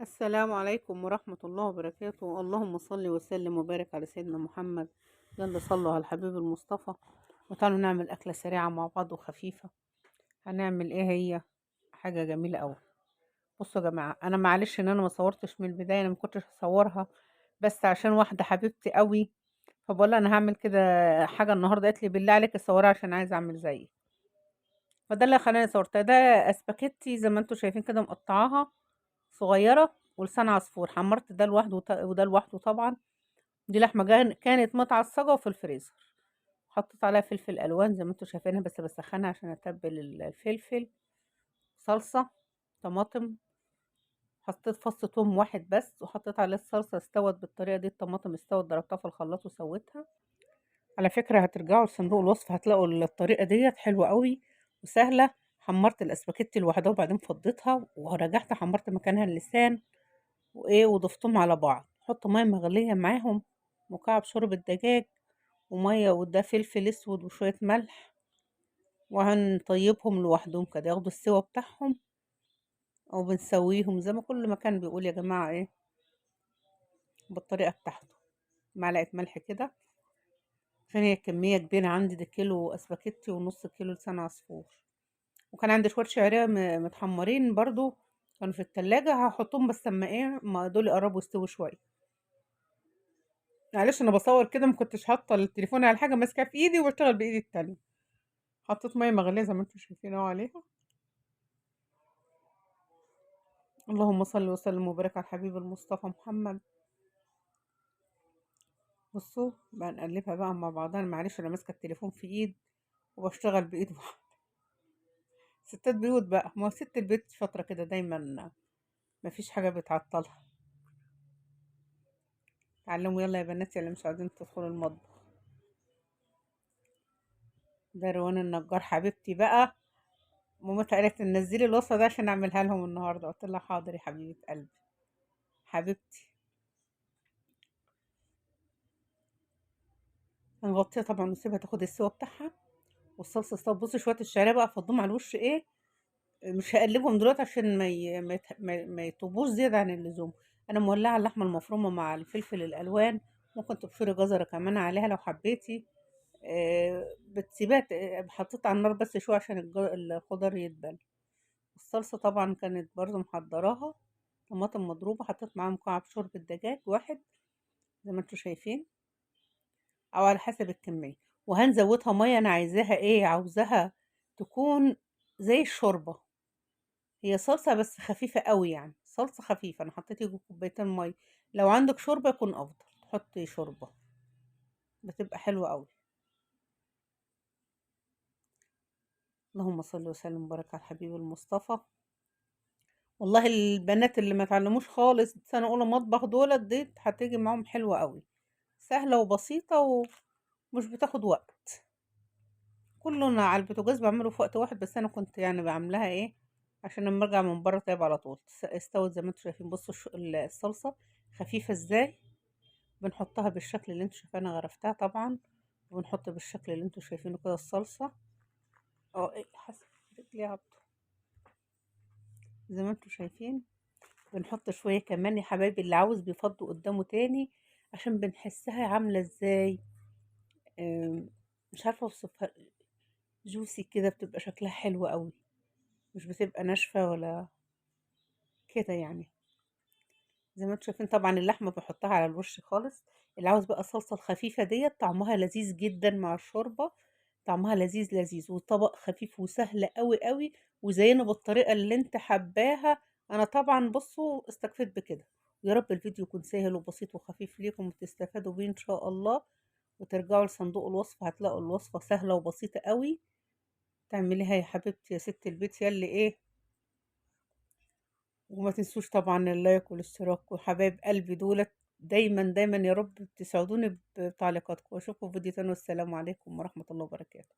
السلام عليكم ورحمة الله وبركاته. اللهم صل وسلم وبارك على سيدنا محمد. يلا صلوا على الحبيب المصطفى. وتعالوا نعمل أكلة سريعة مع بعض وخفيفة. هنعمل ايه؟ هي حاجة جميلة أوي. بصوا يا جماعة، أنا معلش إن أنا ما صورتش من البداية، أنا ما كنتش هصورها بس عشان واحدة حبيبتي قوي، فبقول لها أنا هعمل كده حاجة النهاردة، قالت لي بالله عليك صورها عشان عايزة أعمل زيي. فده اللي خلاني صورتها. ده اسباجيتي زي ما انتوا شايفين كده، مقطعاها صغيرة ولسان عصفور. حمرت ده لوحده وده لوحده طبعا. دي لحمة كانت متعصجة وفي الفريزر. حطيت عليها فلفل ألوان زي ما انتوا شايفينها، بس بسخنها عشان أتبل الفلفل. صلصة، طماطم. حطيت فص توم واحد بس وحطيت عليه الصلصة، استوت بالطريقة دي. الطماطم استوت، ضربتها في الخلاط وسويتها. على فكرة هترجعوا لصندوق الوصف هتلاقوا الطريقة ديت حلوة قوي وسهلة. حمرت الاسباجيتي لوحدها وبعدين فضيتها ورجعت حمرت مكانها اللسان وضفتهم على بعض. حط مية مغلية معاهم، مكعب شوربة دجاج ومية، وده فلفل اسود وشوية ملح. وهنطيبهم لوحدهم كده ياخدوا السوا بتاعهم، او بنسويهم زي ما كل مكان بيقول يا جماعة بالطريقة بتاعته. معلقة ملح كده عشان هي كمية كبيرة عندي، ده كيلو اسباجيتي ونص كيلو لسان عصفور. وكان عندي شوية شعرية متحمرين برضو، كانوا في التلاجة هحطهم، بس اما ما دول يقربوا يستووا شوية. معلش انا بصور كده، ما كنتش حاطة التليفون على حاجة، ماسكاه في ايدي وبشتغل بايدي التانية. حطيت مية مغلية زي ما انتم شايفين اهو عليها. اللهم صل وسلم وبارك على الحبيب المصطفى محمد. بصوا بقى نقلبها بقى مع بعضها. معلش انا ماسكة التليفون في ايد وبشتغل بايد واحدة. ستات بيوت بقى، ما هو ست البيت فترة كده دايما مفيش حاجة بتعطلها. تعلموا يلا يا بنات اللي مش عايزين تدخلوا المطبخ. ده روان النجار حبيبتي بقى. مامتها قالت ننزلي الوصفة ده عشان اعملها لهم النهاردة، قلت لها حاضر يا حبيبة قلبي حبيبتي. هنغطيها طبعا ونسيبها تاخد السوا بتاعها والصلصة استوت. بصي شوية الشعرية بقى افضهم على الوش مش هقلبهم دلوقتي عشان ما يطوبوش زيادة عن اللزوم. انا مولعة اللحمة المفرومة مع الفلفل الالوان. ممكن تبشري جزرة كمان عليها لو حبيتي. بتسيبها حطيت على النار بس شوية عشان الخضار يدبل. الصلصة طبعا كانت برضو محضراها. طماطم مضروبة، حطيت معاها مكعب شوربة دجاج واحد زي ما انتوا شايفين، او على حسب الكمية. وهنزودها مية، انا عايزاها عاوزاها تكون زي الشوربة. هي صلصة بس خفيفة قوي، يعني صلصة خفيفة. انا حطيت يجي كوبايتين مية. لو عندك شوربة يكون افضل تحطي شوربة، بتبقى حلوة قوي. اللهم صل وسلم وبارك على الحبيب المصطفى. والله البنات اللي ما تعلموش خالص سنة اولى مطبخ دولت دي هتيجي معاهم حلوة قوي. سهلة وبسيطة ومش بتاخد وقت. كله على البوتاجاز بعمله في وقت واحد، بس انا كنت يعني بعملها عشان لما ارجع من بره طيب على طول. استوت زي ما انتوا شايفين. بصوا الصلصة خفيفة ازاي. بنحطها بالشكل اللي انتوا شايفين، انا غرفتها طبعا. وبنحط بالشكل اللي انتوا شايفينه كده الصلصة. اه حسب رجلي عبط. زي ما انتوا شايفين. بنحط شوية كمان يا حبايبي، اللي عاوز بيفضوا قدامه تاني عشان بنحسها عاملة ازاي. آم، مش عارفة اوصفها. جوسي كده، بتبقى شكلها حلو قوي. مش بتبقى ناشفة ولا كده يعني. زي ما انتم شايفين طبعا اللحمة بحطها على الوش خالص. اللي عاوز بقى الصلصة الخفيفة ديت طعمها لذيذ جدا مع الشوربة. طعمها لذيذ لذيذ، وطبق خفيف وسهل قوي قوي. وزينه بالطريقة اللي انت حباها. انا طبعا بصوا استكفيت بكده. يا رب الفيديو يكون سهل وبسيط وخفيف ليكم وتستفادوا بيه ان شاء الله. وترجعوا لصندوق الوصفة هتلاقوا الوصفة سهلة وبسيطة قوي. تعمليها يا حبيبتي يا ست البيت يلي وما تنسوش طبعا اللايك والاشتراك، وحبايب قلبي دولت دايما دايما يا رب تسعدوني بتعليقاتكم. واشوفكم في فيديو تاني، والسلام عليكم ورحمة الله وبركاته.